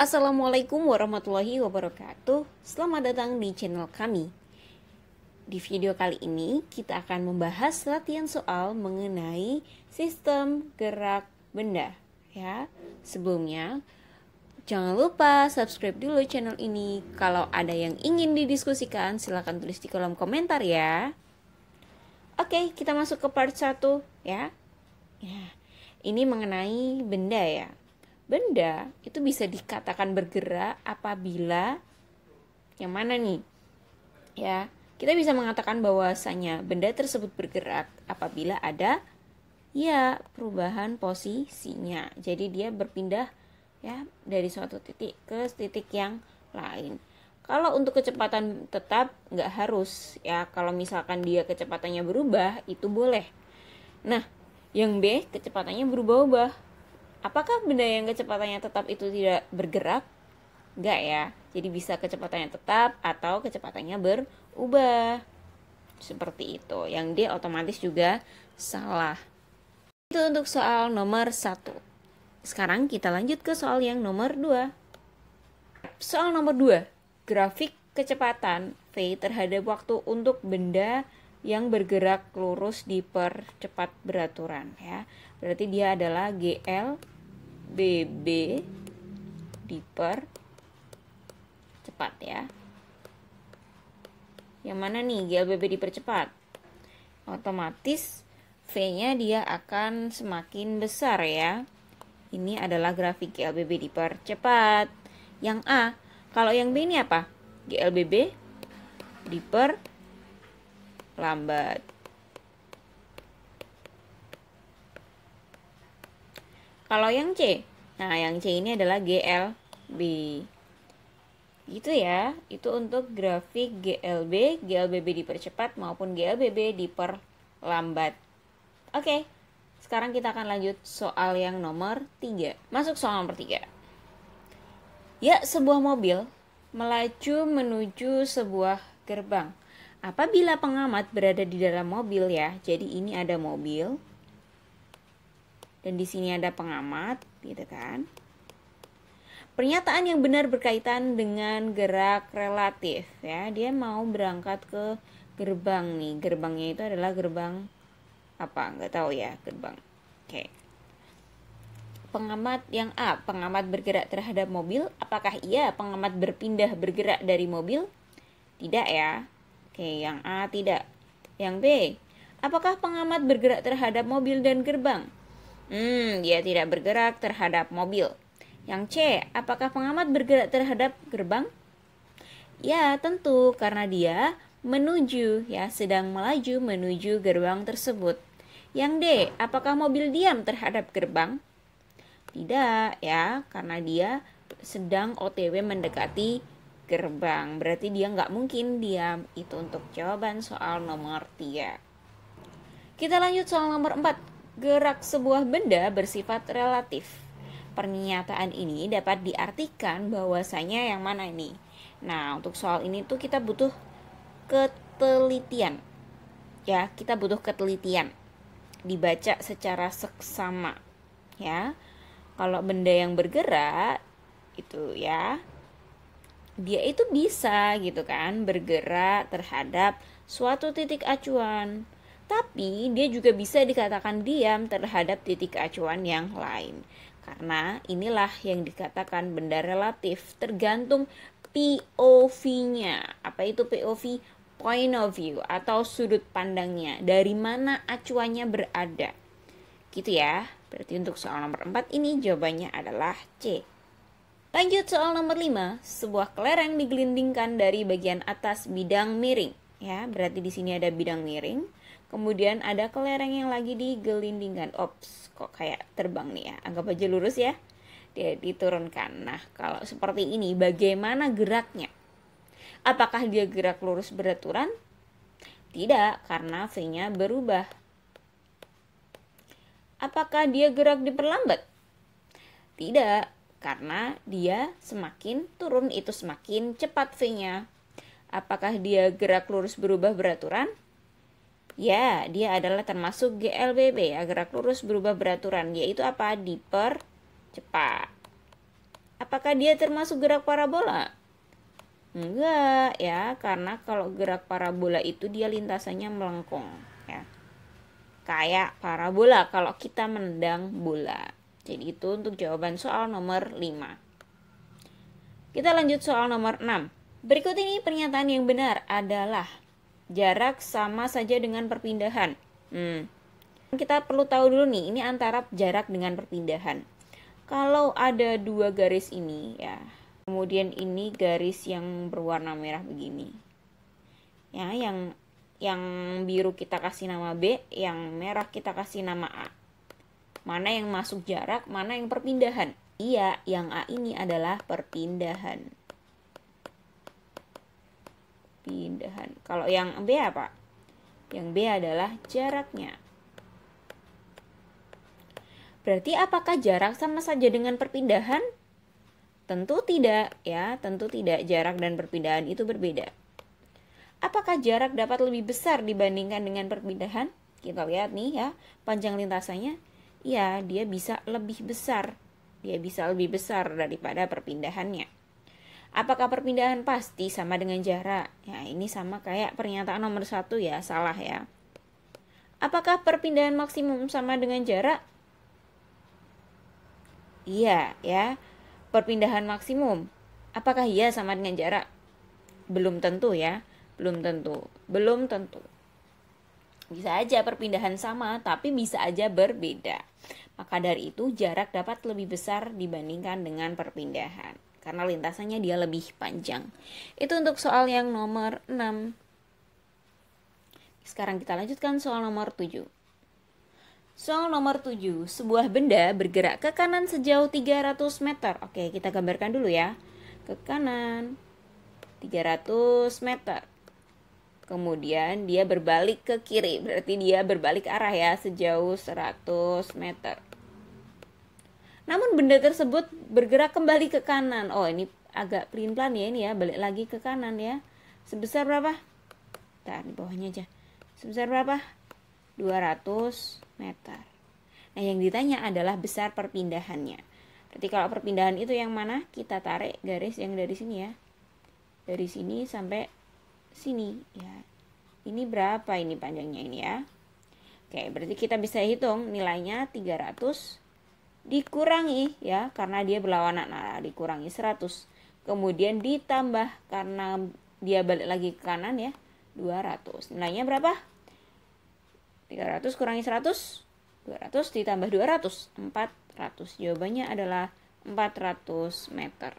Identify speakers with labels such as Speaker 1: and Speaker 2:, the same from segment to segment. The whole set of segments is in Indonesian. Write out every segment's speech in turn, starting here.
Speaker 1: Assalamualaikum warahmatullahi wabarakatuh. Selamat datang di channel kami. Di video kali ini kita akan membahas latihan soal mengenai sistem gerak benda ya. Sebelumnya jangan lupa subscribe dulu channel ini. Kalau ada yang ingin didiskusikan silahkan tulis di kolom komentar ya. Oke, kita masuk ke part 1 ya. Ini mengenai benda ya. Benda itu bisa dikatakan bergerak apabila yang mana nih? Ya, kita bisa mengatakan bahwasanya benda tersebut bergerak apabila ada perubahan posisinya. Jadi dia berpindah ya dari suatu titik ke titik yang lain. Kalau untuk kecepatan tetap nggak harus ya. Kalau misalkan dia kecepatannya berubah itu boleh. Nah, yang B kecepatannya berubah-ubah. Apakah benda yang kecepatannya tetap itu tidak bergerak? Enggak ya. Jadi bisa kecepatannya tetap atau kecepatannya berubah. Seperti itu. Yang D otomatis juga salah. Itu untuk soal nomor 1. Sekarang kita lanjut ke soal yang nomor 2. Soal nomor 2. Grafik kecepatan V terhadap waktu untuk benda yang bergerak lurus dipercepat beraturan ya. Berarti dia adalah GLBB dipercepat ya. Yang mana nih GLBB dipercepat? Otomatis V-nya dia akan semakin besar ya. Ini adalah grafik GLBB dipercepat. Yang A. Kalau yang B ini apa? GLBB diperlambat. Kalau yang C, nah yang C ini adalah GLB. Gitu ya, itu untuk grafik GLBB dipercepat maupun GLBB diperlambat. Oke, sekarang kita akan lanjut soal yang nomor 3. Masuk soal nomor 3. Ya, sebuah mobil melaju menuju sebuah gerbang. Apabila pengamat berada di dalam mobil ya, jadi ini ada mobil. Dan di sini ada pengamat, gitu kan. Pernyataan yang benar berkaitan dengan gerak relatif ya. Dia mau berangkat ke gerbang nih. Gerbangnya itu adalah gerbang apa? Nggak tahu ya, gerbang. Oke. Pengamat yang A, pengamat bergerak terhadap mobil. Apakah iya pengamat berpindah bergerak dari mobil? Tidak ya. Oke, yang A tidak. Yang B, apakah pengamat bergerak terhadap mobil dan gerbang? Dia tidak bergerak terhadap mobil. Yang C, apakah pengamat bergerak terhadap gerbang? Ya, tentu karena dia menuju ya, sedang melaju menuju gerbang tersebut. Yang D, apakah mobil diam terhadap gerbang? Tidak ya, karena dia sedang OTW mendekati gerbang. Berarti dia nggak mungkin diam. Itu untuk jawaban soal nomor 3. Kita lanjut soal nomor 4. Gerak sebuah benda bersifat relatif. Pernyataan ini dapat diartikan bahwasanya yang mana ini? Nah, untuk soal ini tuh kita butuh ketelitian. Ya, kita butuh ketelitian. Dibaca secara seksama. Ya. Kalau benda yang bergerak itu ya, dia itu bisa gitu kan bergerak terhadap suatu titik acuan. Tapi dia juga bisa dikatakan diam terhadap titik acuan yang lain. Karena inilah yang dikatakan benda relatif, tergantung POV-nya. Apa itu POV? Point of view atau sudut pandangnya. Dari mana acuannya berada. Gitu ya. Berarti untuk soal nomor 4 ini jawabannya adalah C. Lanjut soal nomor 5. Sebuah kelereng digelindingkan dari bagian atas bidang miring. Ya, berarti di sini ada bidang miring. Kemudian ada kelereng yang lagi digelindingkan. Ops, kok kayak terbang nih ya. Anggap aja lurus ya. Dia diturunkan. Nah, kalau seperti ini bagaimana geraknya? Apakah dia gerak lurus beraturan? Tidak, karena V-nya berubah. Apakah dia gerak diperlambat? Tidak, karena dia semakin turun itu semakin cepat V-nya. Apakah dia gerak lurus berubah beraturan? Ya, dia adalah termasuk GLBB ya, gerak lurus berubah beraturan, yaitu apa? Dipercepat. Apakah dia termasuk gerak parabola? Enggak ya, karena kalau gerak parabola itu dia lintasannya melengkung ya. Kayak parabola kalau kita menendang bola. Jadi itu untuk jawaban soal nomor 5. Kita lanjut soal nomor 6. Berikut ini pernyataan yang benar adalah jarak sama saja dengan perpindahan. Kita perlu tahu dulu nih, ini antara jarak dengan perpindahan. Kalau ada dua garis ini ya, kemudian ini garis yang berwarna merah begini. Ya, yang biru kita kasih nama B, yang merah kita kasih nama A. Mana yang masuk jarak, mana yang perpindahan? Iya, yang A ini adalah perpindahan. Pindahan. Kalau yang B apa? Yang B adalah jaraknya. Berarti apakah jarak sama saja dengan perpindahan? Tentu tidak ya, tentu tidak. Jarak dan perpindahan itu berbeda. Apakah jarak dapat lebih besar dibandingkan dengan perpindahan? Kita lihat nih ya, panjang lintasannya. Ya, dia bisa lebih besar. Dia bisa lebih besar daripada perpindahannya. Apakah perpindahan pasti sama dengan jarak? Ya, ini sama kayak pernyataan nomor 1 ya, salah ya. Apakah perpindahan maksimum sama dengan jarak? Iya ya, perpindahan maksimum. Apakah iya sama dengan jarak? Belum tentu ya, belum tentu. Bisa aja perpindahan sama, tapi bisa aja berbeda. Maka dari itu jarak dapat lebih besar dibandingkan dengan perpindahan. Karena lintasannya dia lebih panjang. Itu untuk soal yang nomor 6. Sekarang kita lanjutkan soal nomor 7. Soal nomor 7, sebuah benda bergerak ke kanan sejauh 300 meter. Oke, kita gambarkan dulu ya. Ke kanan 300 meter. Kemudian dia berbalik ke kiri, berarti dia berbalik arah ya, sejauh 100 meter. Namun benda tersebut bergerak kembali ke kanan. Oh, ini agak pelin-pelan ya ini ya, balik lagi ke kanan ya. Sebesar berapa? Di bawahnya aja. Sebesar berapa? 200 meter. Nah, yang ditanya adalah besar perpindahannya. Berarti kalau perpindahan itu yang mana? Kita tarik garis yang dari sini ya. Dari sini sampai sini ya. Ini berapa ini panjangnya ini ya? Oke, berarti kita bisa hitung nilainya 300 dikurangi ya, karena dia berlawanan. Nah, dikurangi 100. Kemudian ditambah karena dia balik lagi ke kanan ya, 200. Nilainya berapa? 300 kurangi 100, 200 ditambah 200, 400. Jawabannya adalah 400 meter.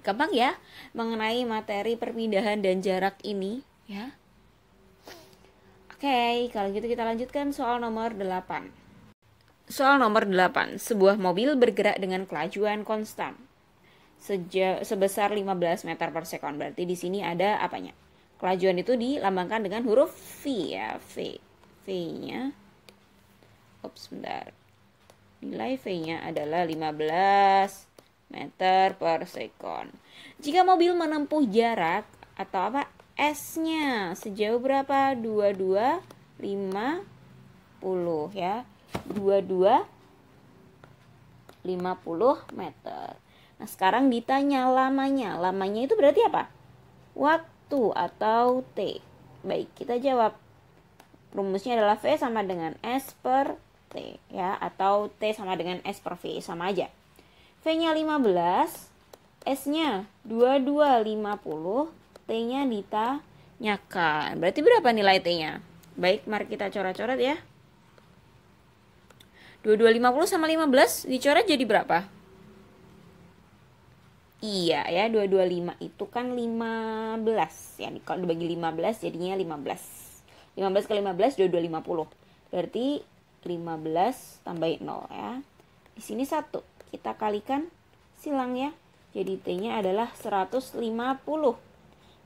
Speaker 1: Gampang ya mengenai materi perpindahan dan jarak ini ya. Oke, kalau gitu kita lanjutkan soal nomor 8. Soal nomor 8, sebuah mobil bergerak dengan kelajuan konstan sebesar 15 meter per sekon. Berarti di sini ada apanya? Kelajuan itu dilambangkan dengan huruf V ya, V-nya. Bentar. Nilai V-nya adalah 15 meter per sekon. Jika mobil menempuh jarak atau apa? S-nya sejauh berapa? 22 50 ya. 22 50 meter. Nah, sekarang ditanya lamanya. Lamanya itu berarti apa? Waktu atau T. Baik, kita jawab. Rumusnya adalah V sama dengan S per T ya, atau T sama dengan S per V, sama aja. V-nya 15, S-nya 2250, T-nya ditanyakan. Berarti berapa nilai T-nya? Baik, mari kita coret-coret ya. 2250 sama 15 dicoret jadi berapa? Iya ya, 225 itu kan 15 ya. Kalau dibagi 15 jadinya 15. 15 ke 15 2250. Berarti 15 tambahin 0 ya. Di sini 1. Kita kalikan silang ya. Jadi T-nya adalah 150.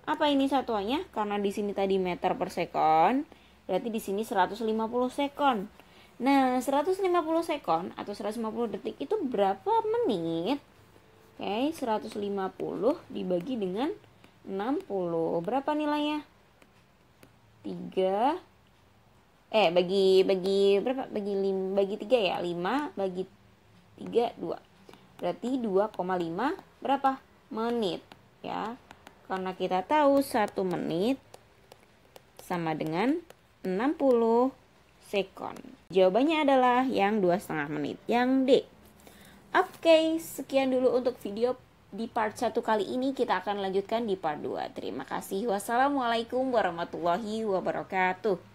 Speaker 1: Apa ini satuannya? Karena di sini tadi meter per sekon, berarti di sini 150 sekon. Nah, 150 sekon atau 150 detik itu berapa menit? Oke, 150 dibagi dengan 60. Berapa nilainya? 3 bagi berapa? Bagi 3 ya. 5 bagi 3 2. berarti 2,5 berapa? Menit ya. Karena kita tahu 1 menit sama dengan 60 sekon. Jawabannya adalah yang 2,5 menit, yang D. Oke, sekian dulu untuk video di part 1 kali ini. Kita akan lanjutkan di part 2. Terima kasih. Wassalamualaikum warahmatullahi wabarakatuh.